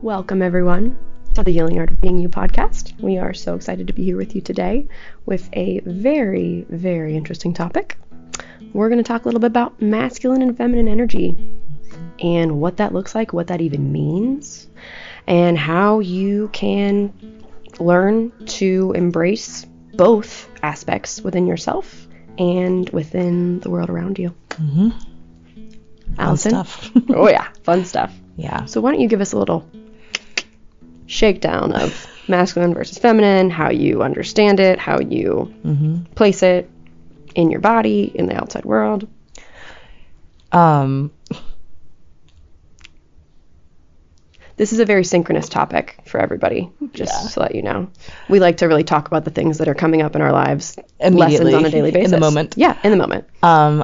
Welcome, everyone, to the Healing Art of Being You podcast. We are so excited to be here with you today with a very, very interesting topic. We're going to talk a little bit about masculine and feminine energy and what that looks like, what that even means, and how you can learn to embrace both aspects within yourself and within the world around you. Mm-hmm. Allison? Fun stuff. Oh yeah, fun stuff. Yeah. So why don't you give us a little shakedown of masculine versus feminine, how you understand it, how you place it in your body, in the outside world. This is a very synchronous topic for everybody, just to let you know. We like to really talk about the things that are coming up in our lives, lessons on a daily basis. In the moment. Yeah, in the moment.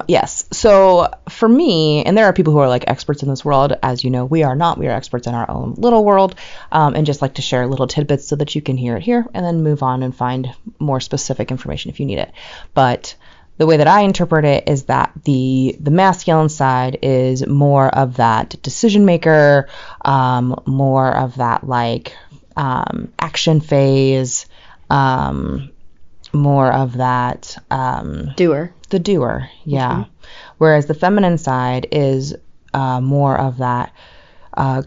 Yes. So for me, and there are people who are like experts in this world, as you know, we are not. We are experts in our own little world, and just like to share little tidbits so that you can hear it here and then move on and find more specific information if you need it. But the way that I interpret it is that the masculine side is more of that decision maker, more of that like action phase, more of that doer. The doer, yeah. Whereas the feminine side is more of that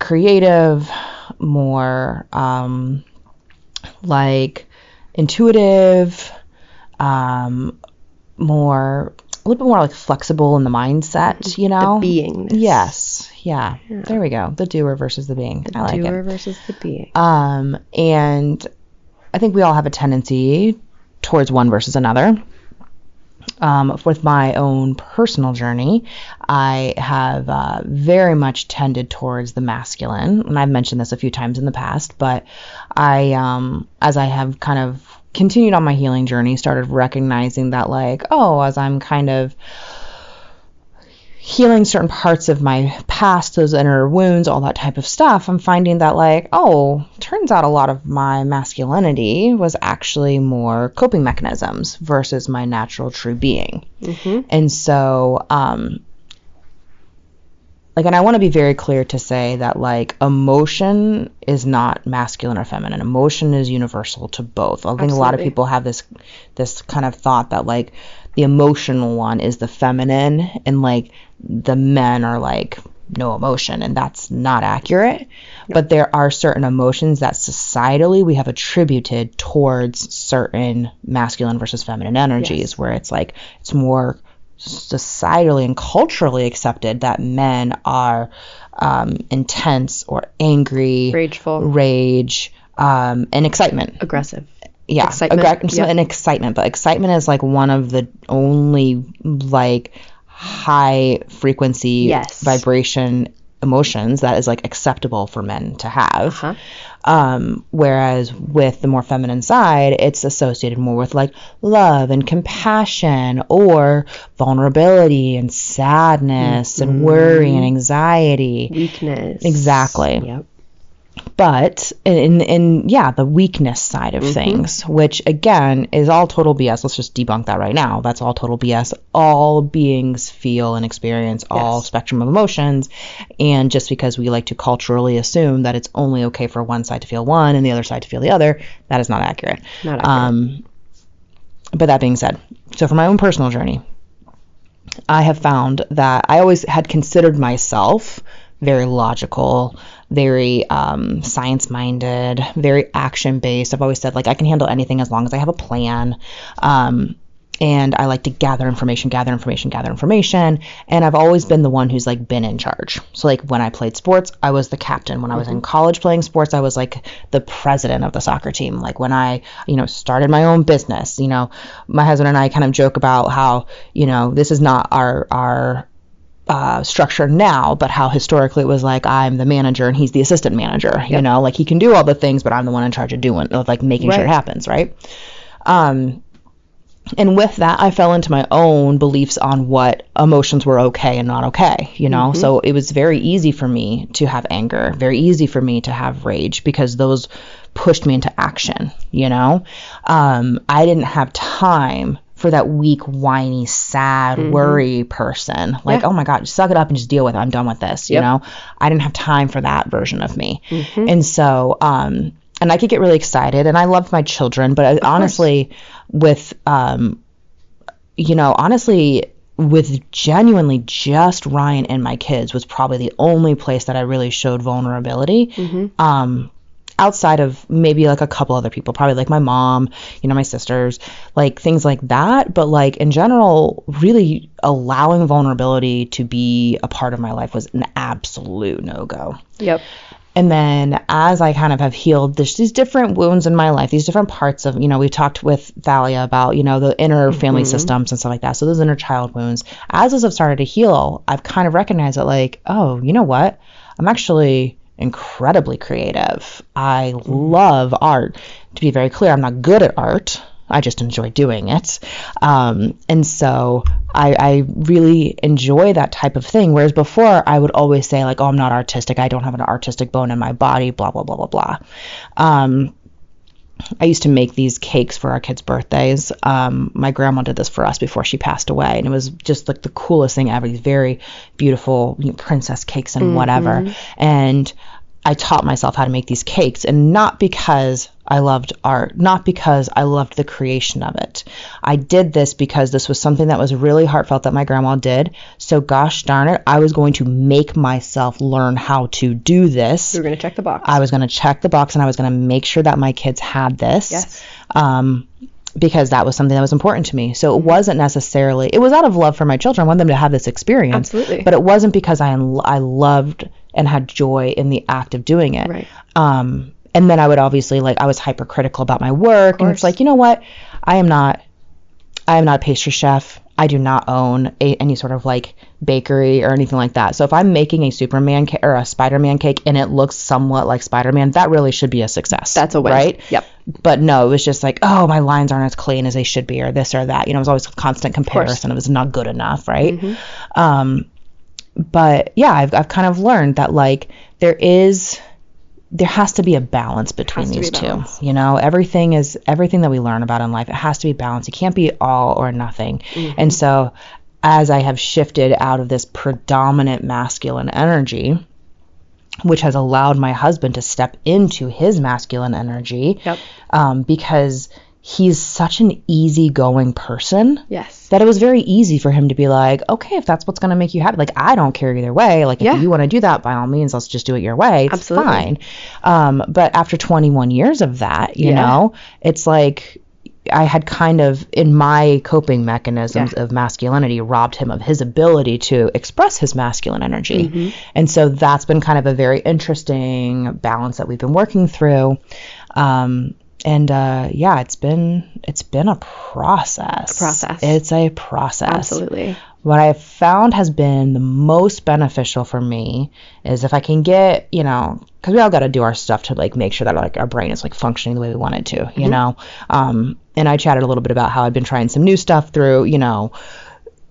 creative, more like intuitive, a little bit more like flexible in the mindset, you know? The beingness. Yes. Yeah. There we go. The doer versus the being. I like it. The doer versus the being. And I think we all have a tendency towards one versus another. With my own personal journey, I have very much tended towards the masculine, and I've mentioned this a few times in the past, but I, as I have kind of continued on my healing journey, started recognizing that like, as I'm kind of healing certain parts of my past, those inner wounds, all that type of stuff, I'm finding that like, turns out a lot of my masculinity was actually more coping mechanisms versus my natural true being. And so, and I want to be very clear to say that like emotion is not masculine or feminine. Emotion is universal to both. I think a lot of people have this kind of thought that like the emotional one is the feminine and like the men are like no emotion, and that's not accurate. Yep. But there are certain emotions that societally we have attributed towards certain masculine versus feminine energies, where it's like it's more societally and culturally accepted that men are intense or angry, rageful, and excitement, aggressive. Yeah, excitement. And excitement, but excitement is like one of the only like high frequency vibration emotions that is like acceptable for men to have. Whereas with the more feminine side, it's associated more with like love and compassion or vulnerability and sadness and worry and anxiety. Weakness. Exactly. Yep. But the weakness side of things, which again is all total BS. Let's just debunk that right now. That's all total BS. All beings feel and experience all spectrum of emotions. And just because we like to culturally assume that it's only okay for one side to feel one and the other side to feel the other, that is not accurate. Not accurate. But that being said, so for my own personal journey, I have found that I always had considered myself very logical, very science-minded, very action-based. I've always said, like, I can handle anything as long as I have a plan. And I like to gather information. And I've always been the one who's, like, been in charge. So, like, when I played sports, I was the captain. When I was in college playing sports, I was, like, the president of the soccer team. Like, when I, started my own business, my husband and I kind of joke about how, this is not our structure now, but how historically it was like I'm the manager and he's the assistant manager, like he can do all the things, but I'm the one in charge of making sure it happens. Right. And with that, I fell into my own beliefs on what emotions were okay and not okay, so it was very easy for me to have anger, very easy for me to have rage, because those pushed me into action. I didn't have time for that weak, whiny, sad, worry person. Like, oh my God, just suck it up and just deal with it. I'm done with this. You know, I didn't have time for that version of me. And so, and I could get really excited, and I loved my children, but honestly, with, with genuinely just Ryan and my kids was probably the only place that I really showed vulnerability. Outside of maybe like a couple other people, probably like my mom, you know, my sisters, like things like that. But like in general, really allowing vulnerability to be a part of my life was an absolute no-go. Yep. And then as I kind of have healed these different wounds in my life, these different parts of, you know, we talked with Thalia about, you know, the inner family systems and stuff like that. So those inner child wounds, as those have started to heal, I've kind of recognized that like, oh, you know what? I'm actually incredibly creative. I love art. To be very clear, I'm not good at art. I just enjoy doing it. And so I really enjoy that type of thing. Whereas before I would always say like, oh, I'm not artistic. I don't have an artistic bone in my body, blah, blah, blah, blah, blah. I used to make these cakes for our kids' birthdays. My grandma did this for us before she passed away. And it was just like the coolest thing ever. These very beautiful, you know, princess cakes and whatever. And I taught myself how to make these cakes, and not because I loved art, not because I loved the creation of it. I did this because this was something that was really heartfelt that my grandma did. So gosh darn it, I was going to make myself learn how to do this. You were going to check the box. I was going to check the box, and I was going to make sure that my kids had this. Yes. Because that was something that was important to me. So it wasn't necessarily, it was out of love for my children. I wanted them to have this experience. Absolutely. But it wasn't because I loved and had joy in the act of doing it. Right. And then I would obviously, like, I was hypercritical about my work. And it's like, you know what? I am not a pastry chef. I do not own any sort of like bakery or anything like that. So if I'm making a Superman or a Spider-Man cake and it looks somewhat like Spider-Man, that really should be a success. That's a win. Right? Yep. But no, it was just like, oh, my lines aren't as clean as they should be, or this or that. You know, it was always a constant comparison. It was not good enough, right? But yeah, I've kind of learned that like there has to be a balance between these two. You know, everything that we learn about in life, it has to be balanced. It can't be all or nothing. And so as I have shifted out of this predominant masculine energy, which has allowed my husband to step into his masculine energy, because he's such an easygoing person. Yes. That it was very easy for him to be like, okay, if that's what's going to make you happy, like, I don't care either way. Like, if you want to do that, by all means, let's just do it your way. It's fine. But after 21 years of that, you know, it's like I had kind of, in my coping mechanisms of masculinity, robbed him of his ability to express his masculine energy. And so that's been kind of a very interesting balance that we've been working through. And it's been a process. It's a process. Absolutely. What I've found has been the most beneficial for me is if I can get, you know, because we all got to do our stuff to like make sure that like our brain is like functioning the way we want it to, you know. And I chatted a little bit about how I've been trying some new stuff through, you know,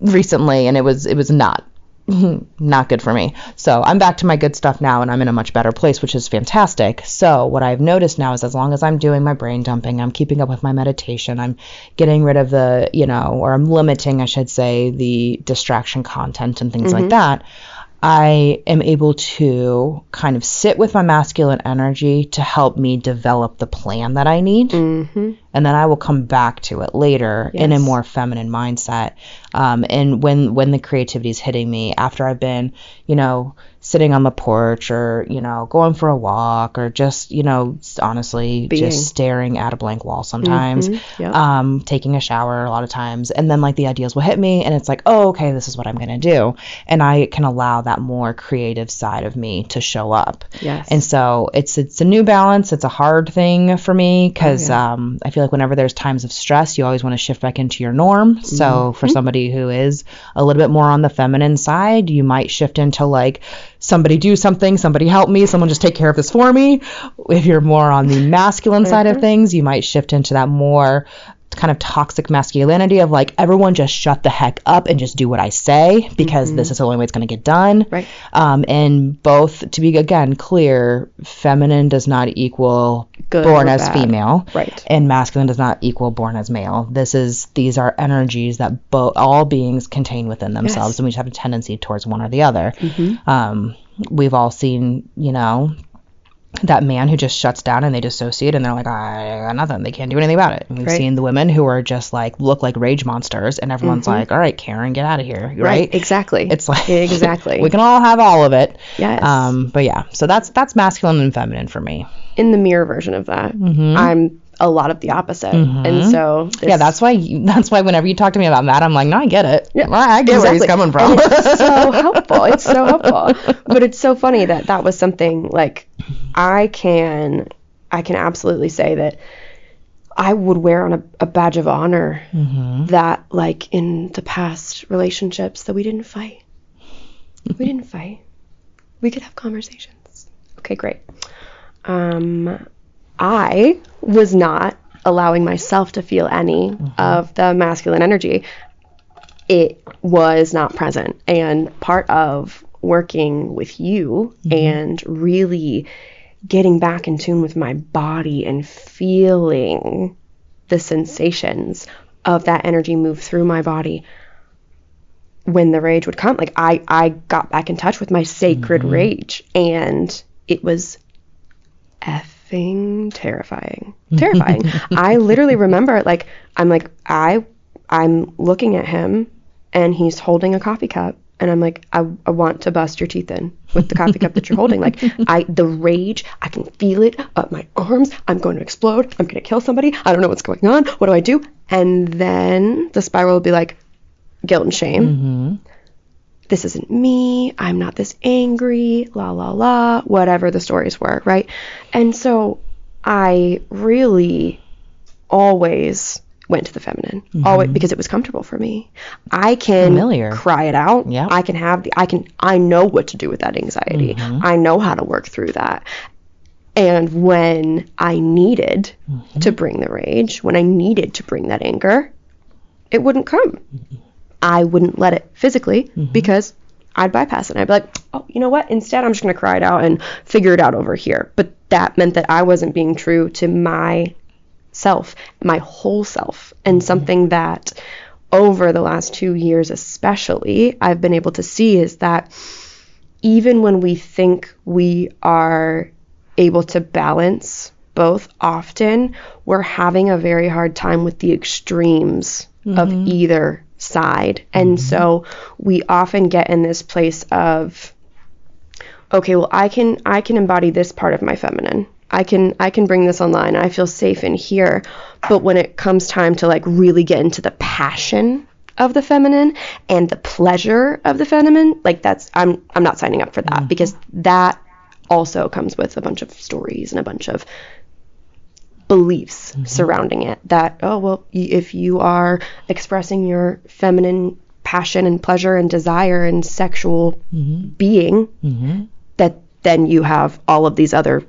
recently, and it was not good for me. So I'm back to my good stuff now, and I'm in a much better place, which is fantastic. So what I've noticed now is as long as I'm doing my brain dumping, I'm keeping up with my meditation, I'm getting rid of the, you know, or I'm limiting, I should say, the distraction content and things like that, I am able to kind of sit with my masculine energy to help me develop the plan that I need. And then I will come back to it later in a more feminine mindset. And when the creativity is hitting me after I've been, you know, sitting on the porch or, you know, going for a walk or just, you know, honestly, just staring at a blank wall sometimes, taking a shower a lot of times. And then like the ideas will hit me and it's like, oh, okay, this is what I'm going to do. And I can allow that more creative side of me to show up. And so it's a new balance. It's a hard thing for me because I feel like whenever there's times of stress, you always want to shift back into your norm. So for somebody who is a little bit more on the feminine side, you might shift into like, somebody do something, somebody help me, someone just take care of this for me. If you're more on the masculine side of things, you might shift into that more kind of toxic masculinity of like, everyone just shut the heck up and just do what I say, because this is the only way it's going to get done. Right. And both, to be, again, clear, feminine does not equal Good born or as bad. female. Right. And masculine does not equal born as male. These are energies that all beings contain within themselves, Yes. and we just have a tendency towards one or the other. We've all seen, that man who just shuts down and they dissociate and they're like, I got nothing. They can't do anything about it. And we've seen the women who are just like, look like rage monsters, and everyone's like, all right, Karen, get out of here. Right? Exactly. It's like, exactly. we can all have all of it. Yes. But yeah, so that's masculine and feminine for me. In the mirror version of that, I'm a lot of the opposite. And so that's why whenever you talk to me about that, I'm like, no, I get it. Yeah, I get where he's coming from. And it's so helpful. It's so helpful. But it's so funny that was something like I can absolutely say that I would wear on a badge of honor that, like, in the past relationships, that we didn't fight. We didn't fight. We could have conversations. Okay, great. I was not allowing myself to feel any of the masculine energy. It was not present. And part of working with you and really getting back in tune with my body and feeling the sensations of that energy move through my body when the rage would come, like I got back in touch with my sacred rage, and it was effing terrifying. I literally remember, like, I'm looking at him and he's holding a coffee cup, and I'm like, I want to bust your teeth in with the coffee cup that you're holding. Like, the rage, I can feel it up my arms. I'm going to explode. I'm going to kill somebody. I don't know what's going on. What do I do? And then the spiral will be like guilt and shame. This isn't me. I'm not this angry, la, la, la, whatever the stories were, right? And so I really always went to the feminine, always, because it was comfortable for me. I can cry it out. Yep. I know what to do with that anxiety. I know how to work through that. And when I needed to bring the rage, when I needed to bring that anger, it wouldn't come. I wouldn't let it physically because I'd bypass it. And I'd be like, oh, you know what? Instead, I'm just going to cry it out and figure it out over here. But that meant that I wasn't being true to myself, my whole self. And something that over the last 2 years especially, I've been able to see is that even when we think we are able to balance both, often we're having a very hard time with the extremes of either side. And so we often get in this place of, okay, well, I can embody this part of my feminine. I can bring this online. I feel safe in here. But when it comes time to, like, really get into the passion of the feminine and the pleasure of the feminine, like, that's I'm not signing up for that, because that also comes with a bunch of stories and a bunch of beliefs surrounding it that, oh, well, if you are expressing your feminine passion and pleasure and desire and sexual being, that then you have all of these other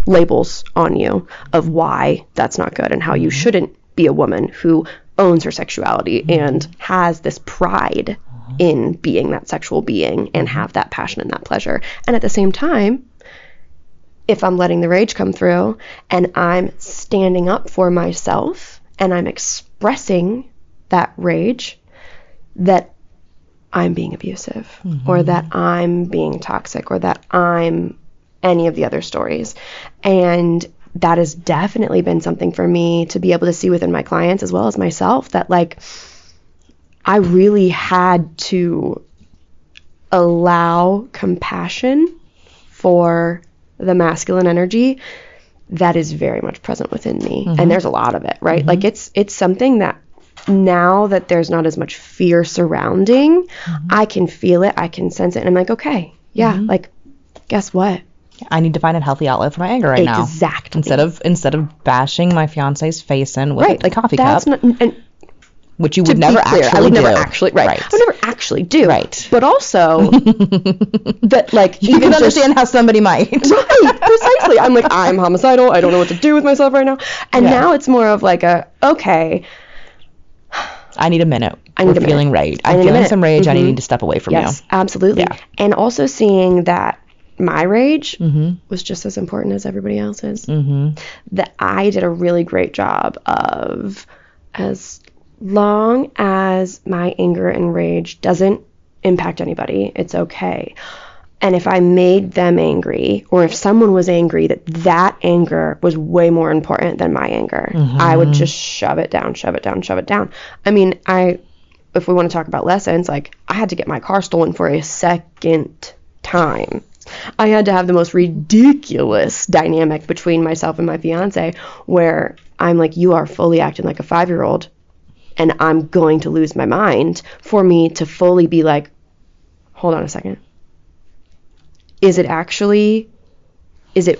labels on you of why that's not good and how you shouldn't be a woman who owns her sexuality and has this pride in being that sexual being and have that passion and that pleasure. And at the same time, if I'm letting the rage come through and I'm standing up for myself and I'm expressing that rage, that I'm being abusive or that I'm being toxic or that I'm any of the other stories. And that has definitely been something for me to be able to see within my clients as well as myself, that, like, I really had to allow compassion for the masculine energy that is very much present within me. And there's a lot of it, right? Like, it's something that now that there's not as much fear surrounding, I can feel it, I can sense it, and I'm like, okay, yeah, like, guess what? I need to find a healthy outlet for my anger right now. Exactly. Instead of bashing my fiance's face in with a coffee cup. And which you would never actually do. I would never actually, right. I would never actually do. Right. But also, that like, you can understand how somebody might. Right, precisely. I'm like, I'm homicidal. I don't know what to do with myself right now. And now it's more of like okay. I need a minute. I'm feeling right. I'm feeling some rage. I need to step away from you. Yes, absolutely. Yeah. And also seeing that my rage was just as important as everybody else's. That I did a really great job of, as long as my anger and rage doesn't impact anybody, it's okay. And if I made them angry, or if someone was angry, that anger was way more important than my anger, I would just shove it down. I mean, if we want to talk about lessons, like, I had to get my car stolen for a second time. I had to have the most ridiculous dynamic between myself and my fiance, where I'm like, you are fully acting like a 5-year-old, and I'm going to lose my mind, for me to fully be like, hold on a second. Is it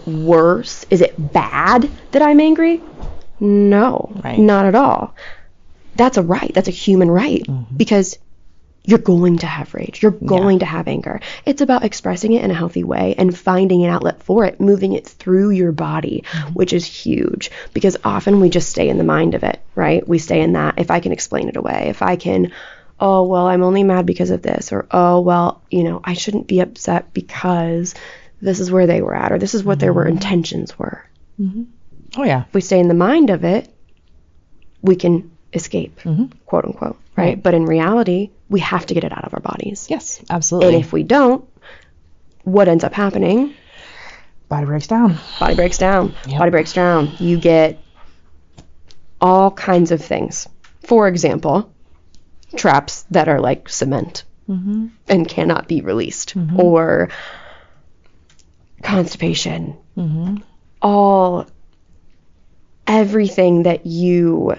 worse? Is it bad that I'm angry? No, not at all. That's a right. That's a human right. Because you're going to have rage. You're going to have anger. It's about expressing it in a healthy way and finding an outlet for it, moving it through your body, which is huge. Because often we just stay in the mind of it, right? We stay in that. If I can explain it away, if I can, oh, well, I'm only mad because of this, or, oh, well, I shouldn't be upset because this is where they were at, or this is what their intentions were. Oh, yeah. If we stay in the mind of it, we can escape, quote unquote, right? But in reality, we have to get it out of our bodies. Yes, absolutely. And if we don't, what ends up happening? Body breaks down. Yep. Body breaks down. You get all kinds of things. For example, traps that are like cement and cannot be released, or constipation, everything that you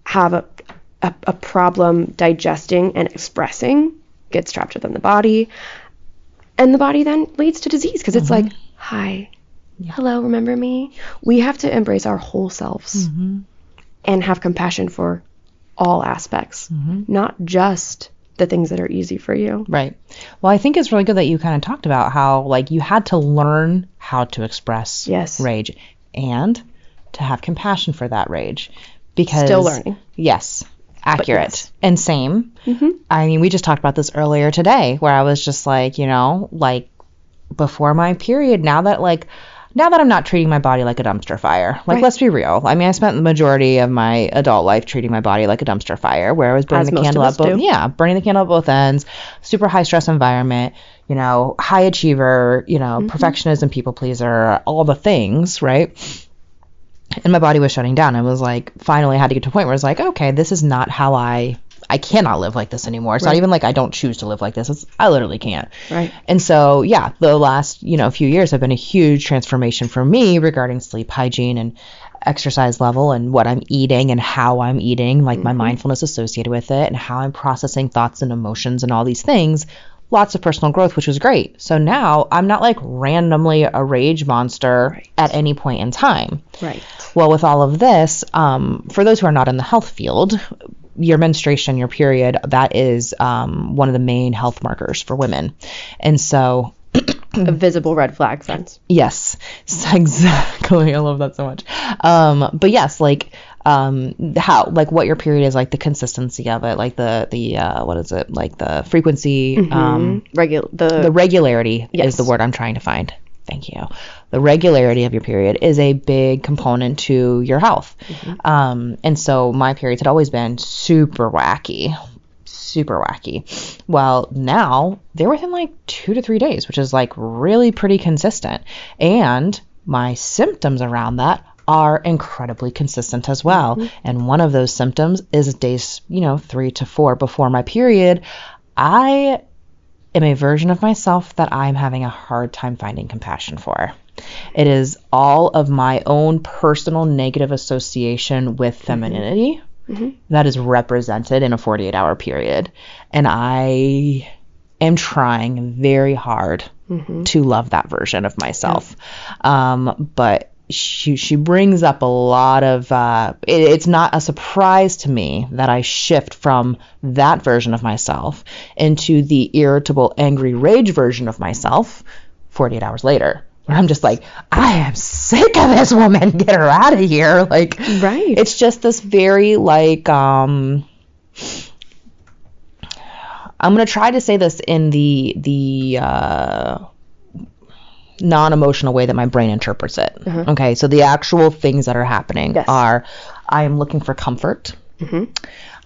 have a problem digesting and expressing gets trapped within the body, and the body then leads to disease, because it's like, hi, hello, remember me? We have to embrace our whole selves and have compassion for all aspects, not just the things that are easy for you. Right. Well, I think it's really good that you kind of talked about how, like, you had to learn how to express rage and to have compassion for that rage. Because still learning. Yes. Accurate. Yes. And same. I mean, we just talked about this earlier today, where I was just like, like, before my period, now that I'm not treating my body like a dumpster fire, like, let's be real. I mean, I spent the majority of my adult life treating my body like a dumpster fire, where I was burning the candle at burning the candle at both ends, super high stress environment, high achiever, perfectionism, people pleaser, all the things, right? And my body was shutting down. I was like, finally I had to get to a point where I was like, okay, this is not how I cannot live like this anymore. It's not even like I don't choose to live like this. I literally can't. Right. And so, the last, few years have been a huge transformation for me regarding sleep hygiene and exercise level and what I'm eating and how I'm eating, like my mindfulness associated with it, and how I'm processing thoughts and emotions and all these things. Lots of personal growth, which was great. So now I'm not like randomly a rage monster at any point in time. Right. Well, with all of this, for those who are not in the health field, your menstruation, your period, that is one of the main health markers for women. And so a visible red flag sense. Yes, exactly. I love that so much. But yes, like, how, like, what your period is, like the consistency of it, like the what is it, like the frequency, the regularity is the word I'm trying to find. Thank you. The regularity of your period is a big component to your health. And so my periods had always been super wacky. Well, now they're within like 2 to 3 days, which is like really pretty consistent. And my symptoms around that are incredibly consistent as well. And one of those symptoms is days, 3 to 4 before my period. I am a version of myself that I'm having a hard time finding compassion for. It is all of my own personal negative association with femininity that is represented in a 48-hour period. And I am trying very hard to love that version of myself. But she brings up a lot of, it's not a surprise to me that I shift from that version of myself into the irritable, angry, rage version of myself 48 hours later. Where I'm just like, I am sick of this woman. Get her out of here. Like, right. It's just this very like, I'm going to try to say this in the non-emotional way that my brain interprets it. Okay, so the actual things that are happening are, I am looking for comfort.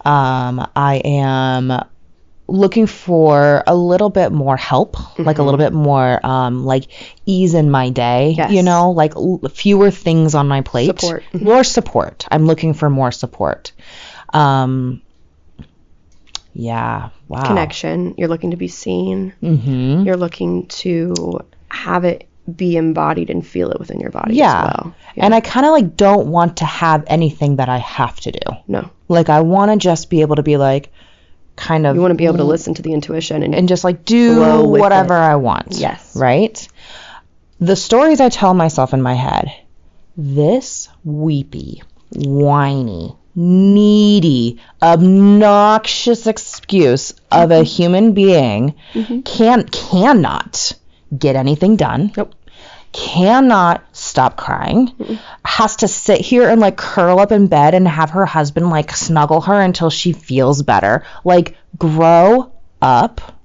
I am looking for a little bit more help, like a little bit more like ease in my day, you know, like fewer things on my plate. Support. More support. I'm looking for more support. Yeah. Wow. Connection. You're looking to be seen. You're looking to have it be embodied and feel it within your body as well. Yeah. And I kind of like don't want to have anything that I have to do. No. Like I want to just be able to be like kind of. You want to be able to listen to the intuition and just like do whatever I want. Yes. Right? The stories I tell myself in my head, this weepy, whiny, needy, obnoxious excuse of a human being cannot get anything done. Nope. Cannot stop crying. Has to sit here and like curl up in bed and have her husband like snuggle her until she feels better. Like, grow up,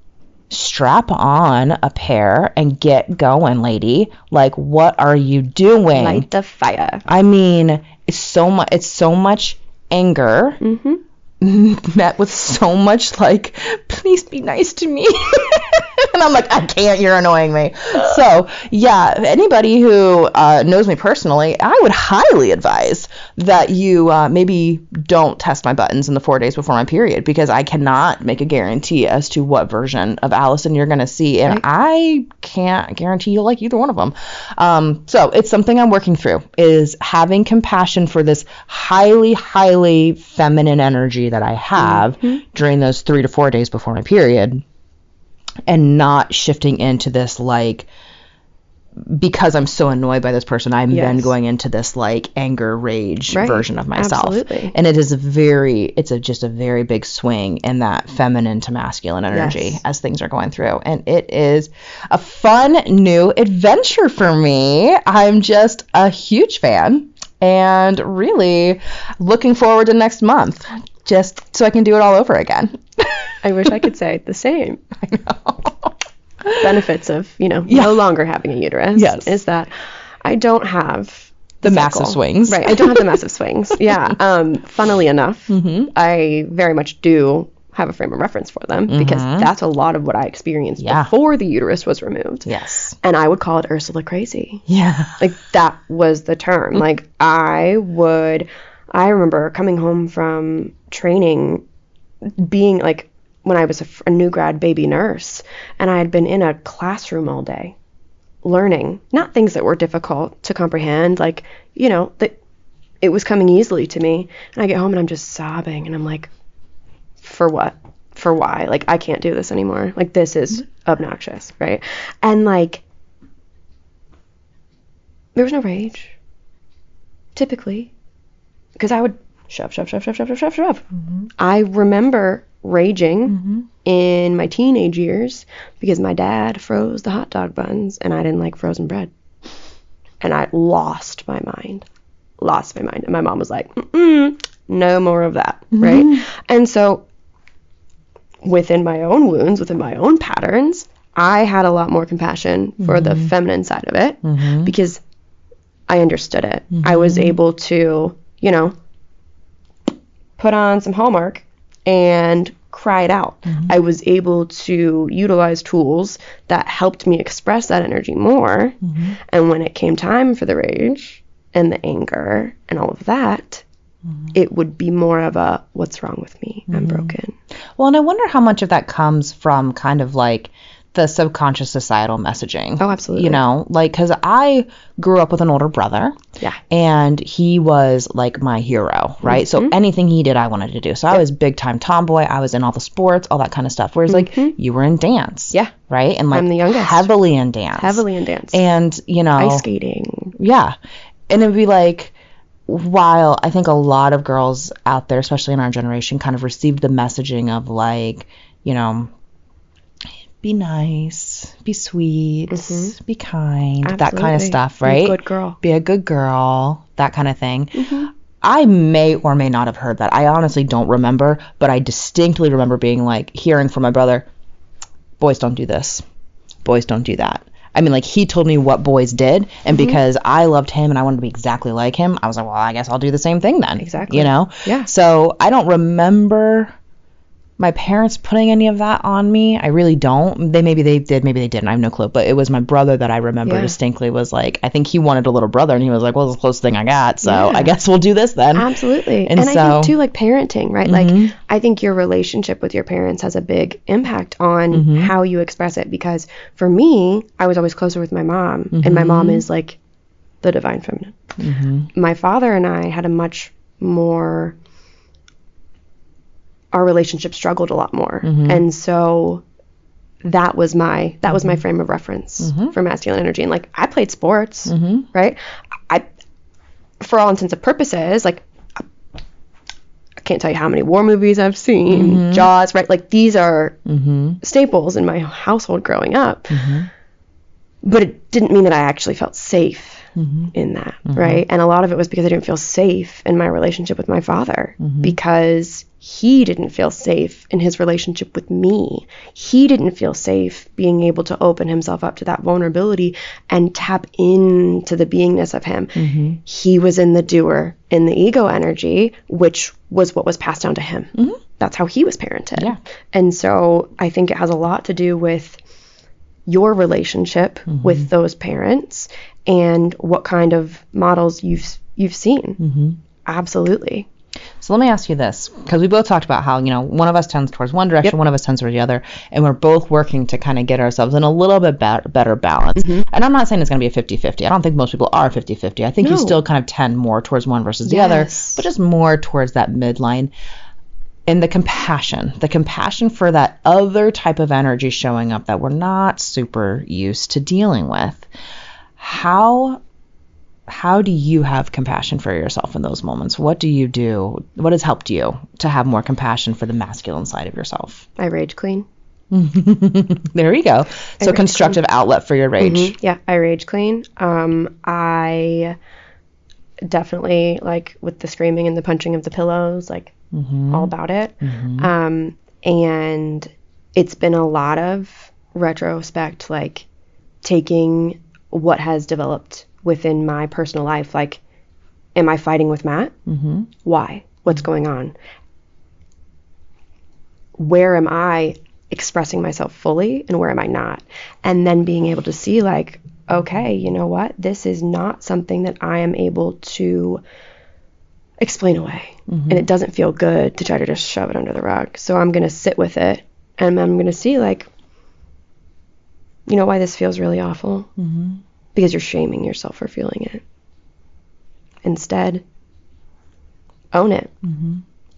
strap on a pair and get going, lady. Like, what are you doing? Light the fire. I mean, it's so much anger met with so much like, please be nice to me. And I'm like, I can't, you're annoying me. So yeah, anybody who knows me personally, I would highly advise that you maybe don't test my buttons in the 4 days before my period, because I cannot make a guarantee as to what version of Allison you're going to see. And I can't guarantee you'll like either one of them. So it's something I'm working through, is having compassion for this highly, highly feminine energy that I have during those 3 to 4 days before my period. And not shifting into this, like, because I'm so annoyed by this person, I'm then going into this, like, anger, rage version of myself. Absolutely. And it is just a very big swing in that feminine to masculine energy as things are going through. And it is a fun new adventure for me. I'm just a huge fan and really looking forward to next month, just so I can do it all over again. I wish I could say the same. I know. Benefits of, no longer having a uterus is that I don't have the massive swings. Right. I don't have the massive swings. Yeah. Funnily enough, I very much do have a frame of reference for them, because that's a lot of what I experienced before the uterus was removed. Yes. And I would call it Ursula crazy. Yeah. Like, that was the term. Like, I remember coming home from training, being like, when I was a new grad baby nurse, and I had been in a classroom all day learning, not things that were difficult to comprehend, like, that it was coming easily to me. And I get home and I'm just sobbing, and I'm like, for what? For why? Like, I can't do this anymore. Like, this is obnoxious, right? And like, there was no rage, typically, because I would shove. I remember raging in my teenage years because my dad froze the hot dog buns and I didn't like frozen bread. And I lost my mind. And my mom was like, no more of that, right? And so within my own wounds, within my own patterns, I had a lot more compassion for the feminine side of it because I understood it. I was able to, put on some Hallmark and cry it out. I was able to utilize tools that helped me express that energy more. And when it came time for the rage and the anger and all of that, it would be more of a, what's wrong with me? I'm broken. Well, and I wonder how much of that comes from kind of like the subconscious societal messaging. Oh, absolutely. Like, because I grew up with an older brother. Yeah. And he was like my hero, right? So anything he did, I wanted to do. So I was big time tomboy. I was in all the sports, all that kind of stuff. Whereas like you were in dance. Yeah. Right? And like I'm the youngest. Heavily in dance. Heavily in dance. And, ice skating. Yeah. And it'd be like, while I think a lot of girls out there, especially in our generation, kind of received the messaging of like, you know, be nice, be sweet, be kind, Absolutely. that kind of stuff, right? Be a good girl. Be a good girl, that kind of thing. I may or may not have heard that. I honestly don't remember, but I distinctly remember being like, hearing from my brother, boys don't do this. Boys don't do that. I mean, like, he told me what boys did, and because I loved him and I wanted to be exactly like him, I was like, well, I guess I'll do the same thing then. Exactly. You know? Yeah. So I don't remember my parents putting any of that on me. I really don't. Maybe they did, maybe they didn't. I have no clue. But it was my brother that I remember distinctly was like, I think he wanted a little brother, and he was like, well, it's the closest thing I got, so I guess we'll do this then. Absolutely. And so, I think, too, like, parenting, right? Like, I think your relationship with your parents has a big impact on how you express it. Because for me, I was always closer with my mom, and my mom is, like, the divine feminine. My father and I had a much more... our relationship struggled a lot more. And so that was my frame of reference for masculine energy. And like, I played sports, right? I, for all intents and purposes, like, I can't tell you how many war movies I've seen, Jaws, right? Like, these are staples in my household growing up. But it didn't mean that I actually felt safe in that, right? And a lot of it was because I didn't feel safe in my relationship with my father, because he didn't feel safe in his relationship with me. He didn't feel safe being able to open himself up to that vulnerability and tap into the beingness of him. He was in the doer, in the ego energy, which was what was passed down to him. That's how he was parented. And so I think it has a lot to do with your relationship with those parents and what kind of models you've seen. Absolutely. So let me ask you this, because we both talked about how, you know, one of us tends towards one direction, one of us tends towards the other, and we're both working to kind of get ourselves in a little bit better balance. And I'm not saying it's going to be a 50-50. I don't think most people are 50-50. I think you still kind of tend more towards one versus the other, but just more towards that midline. And the compassion for that other type of energy showing up that we're not super used to dealing with. How do you have compassion for yourself in those moments? What do you do? What has helped you to have more compassion for the masculine side of yourself? I rage clean. There you go. So constructive outlet for your rage. Yeah, I rage clean. I definitely, like, with the screaming and the punching of the pillows, like, all about it. And it's been a lot of retrospect, like, taking what has developed within my personal life. Like, am I fighting with Matt? Why? What's going on? Where am I expressing myself fully and where am I not? And then being able to see, like, okay, you know what? This is not something that I am able to explain away. And it doesn't feel good to try to just shove it under the rug. So I'm going to sit with it, and I'm going to see, like, you know why this feels really awful? Because you're shaming yourself for feeling it. Instead, own it.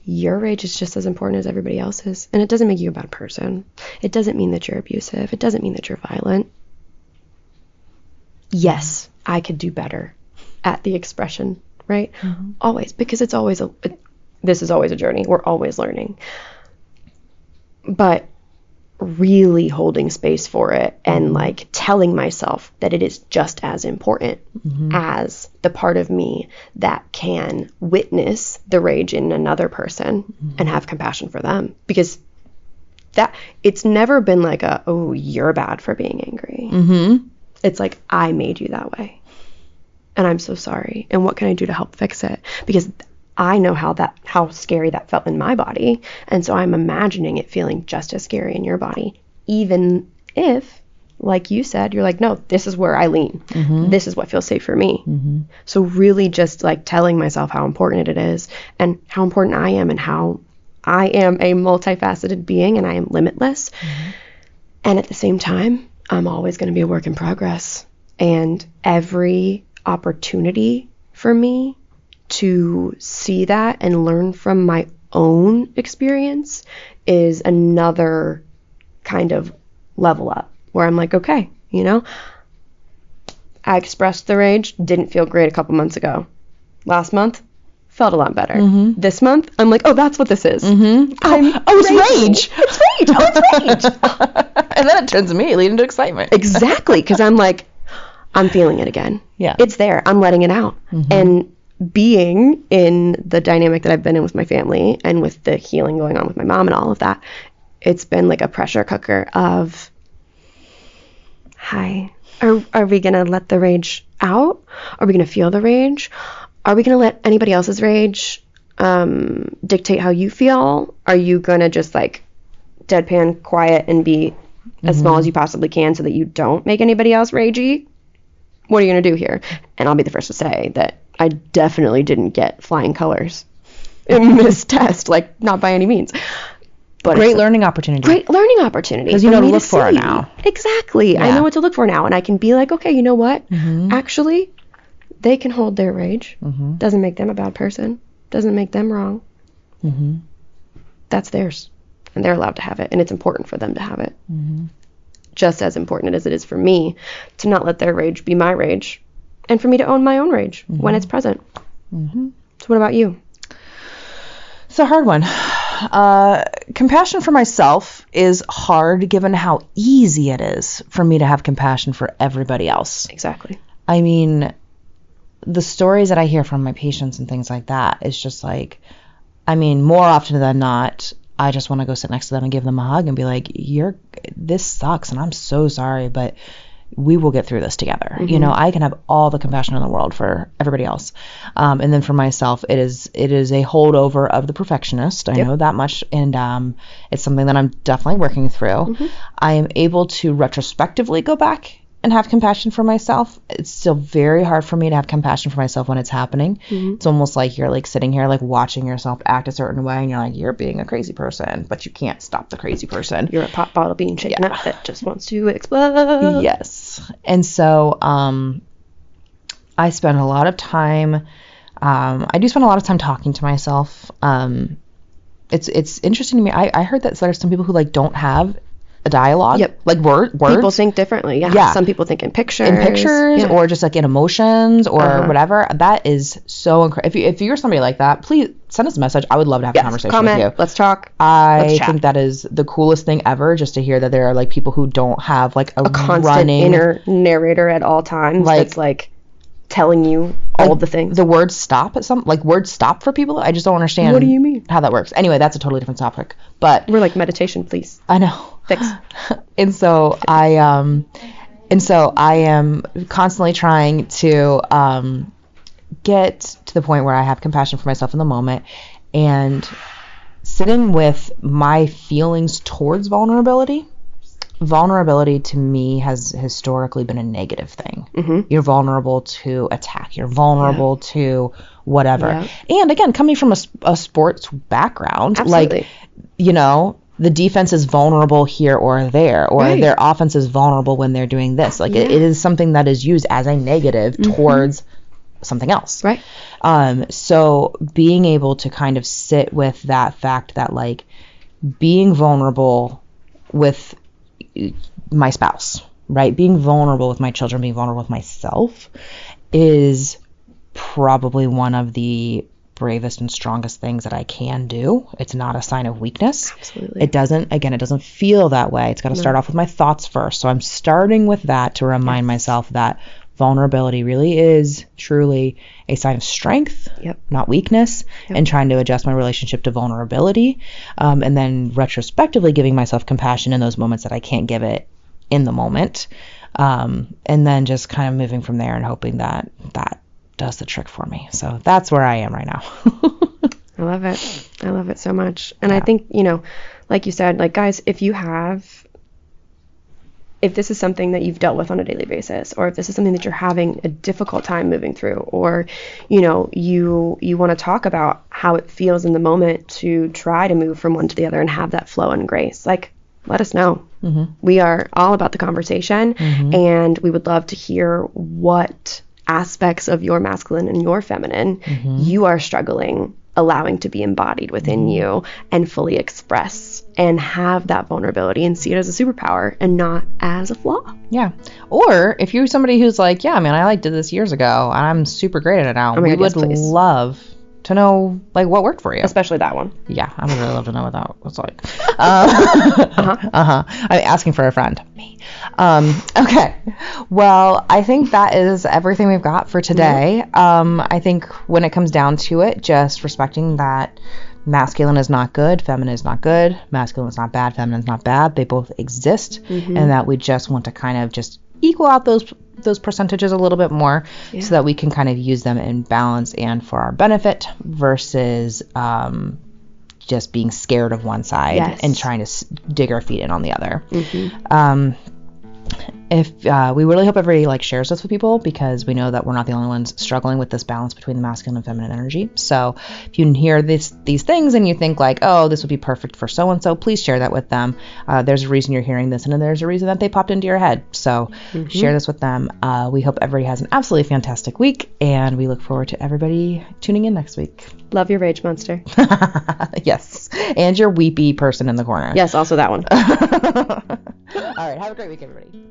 Your rage is just as important as everybody else's. And it doesn't make you a bad person. It doesn't mean that you're abusive. It doesn't mean that you're violent. Yes, I could do better at the expression, right? Always, because it's always this is always a journey. We're always learning. But really holding space for it and, like, telling myself that it is just as important as the part of me that can witness the rage in another person and have compassion for them. Because that, it's never been like oh, you're bad for being angry. It's like, I made you that way, and I'm so sorry, and what can I do to help fix it? Because I know how scary that felt in my body, and so I'm imagining it feeling just as scary in your body, even if, like you said, you're like, no, this is where I lean. This is what feels safe for me. So really just, like, telling myself how important it is and how important I am and how I am a multifaceted being and I am limitless. And at the same time, I'm always going to be a work in progress. And every opportunity for me to see that and learn from my own experience is another kind of level up where I'm like, okay, you know, I expressed the rage, didn't feel great a couple months ago. Last month, felt a lot better. This month, I'm like, oh, that's what this is. It's rage. It's rage. Oh, it's rage. And then it turns immediately into excitement. Exactly, because I'm like, I'm feeling it again. Yeah. It's there. I'm letting it out. And being in the dynamic that I've been in with my family and with the healing going on with my mom and all of that, it's been like a pressure cooker of, hi, are we going to let the rage out? Are we going to feel the rage? Are we going to let anybody else's rage dictate how you feel? Are you going to just like deadpan, quiet, and be as small as you possibly can so that you don't make anybody else ragey? What are you going to do here? And I'll be the first to say that I definitely didn't get flying colors in this test, like not by any means. But great learning opportunity. Great learning opportunity. Because you know to look for it now. Exactly. Yeah. I know what to look for now. And I can be like, okay, you know what? Actually, they can hold their rage. Doesn't make them a bad person. Doesn't make them wrong. That's theirs. And they're allowed to have it. And it's important for them to have it. Just as important as it is for me to not let their rage be my rage. And for me to own my own rage when it's present. So what about you? It's a hard one. Compassion for myself is hard given how easy it is for me to have compassion for everybody else. Exactly. I mean, the stories that I hear from my patients and things like that is just like, I mean, more often than not, I just want to go sit next to them and give them a hug and be like, this sucks and I'm so sorry, but we will get through this together. You know, I can have all the compassion in the world for everybody else. And then for myself, it is a holdover of the perfectionist. I know that much. And it's something that I'm definitely working through. I am able to retrospectively go back and have compassion for myself. It's still very hard for me to have compassion for myself when it's happening. It's almost like you're like sitting here like watching yourself act a certain way and you're like, you're being a crazy person, but you can't stop the crazy person. You're a pop bottle being shaken up that just wants to explode. Yes. And so I spend a lot of time, I do spend a lot of time talking to myself. It's interesting to me. I heard that there's some people who like don't have a dialogue, like words. People think differently. Some people think in pictures, or just like in emotions or whatever. That is so incredible. If you're somebody like that, please send us a message. I would love to have a conversation with you. Let's talk. I think that is the coolest thing ever, just to hear that there are like people who don't have like a constant inner narrator at all times, like, that's like telling you all the things. The words stop at some, like words stop for people. I just don't understand. What do you mean? How that works. Anyway, that's a totally different topic. But we're like meditation, please. I know. Fix. And so I am constantly trying to get to the point where I have compassion for myself in the moment, and sitting with my feelings towards vulnerability. Vulnerability to me has historically been a negative thing. You're vulnerable to attack. You're vulnerable to whatever. And again, coming from a sports background, like, you know, the defense is vulnerable here or there, or their offense is vulnerable when they're doing this. Like it is something that is used as a negative towards something else. Right. So being able to kind of sit with that fact that like being vulnerable with my spouse, right? Being vulnerable with my children, being vulnerable with myself is probably one of the bravest and strongest things that I can do. It's not a sign of weakness. Absolutely. It doesn't feel that way. It's got to start off with my thoughts first. So I'm starting with that to remind myself that vulnerability really is truly a sign of strength, not weakness, and trying to adjust my relationship to vulnerability. And then retrospectively giving myself compassion in those moments that I can't give it in the moment. And then just kind of moving from there and hoping that does the trick for me. So that's where I am right now. I love it. I love it so much. And I think, you know, like you said, like guys, if this is something that you've dealt with on a daily basis, or if this is something that you're having a difficult time moving through, or, you know, you want to talk about how it feels in the moment to try to move from one to the other and have that flow and grace, like, let us know. We are all about the conversation, and we would love to hear what aspects of your masculine and your feminine you are struggling allowing to be embodied within you and fully express and have that vulnerability and see it as a superpower and not as a flaw. Yeah. Or if you're somebody who's like, yeah, man, I did this years ago and I'm super great at it now. We would love to know like what worked for you. Especially that one. Yeah, I would really love to know what that was like. I'm asking for a friend. Me. Okay. Well, I think that is everything we've got for today. I think when it comes down to it, just respecting that masculine is not good, feminine is not good, masculine is not bad, feminine is not bad. They both exist, and that we just want to kind of just equal out those percentages a little bit more so that we can kind of use them in balance and for our benefit versus just being scared of one side and trying to dig our feet in on the other. If we really hope everybody like shares this with people, because we know that we're not the only ones struggling with this balance between the masculine and feminine energy. So if you hear these things and you think like, oh, this would be perfect for so and so, please share that with them. There's a reason you're hearing this, and then there's a reason that they popped into your head. So share this with them. We hope everybody has an absolutely fantastic week, and we look forward to everybody tuning in next week. Love your rage monster. Yes, and your weepy person in the corner. Yes, also that one. All right, have a great week, everybody.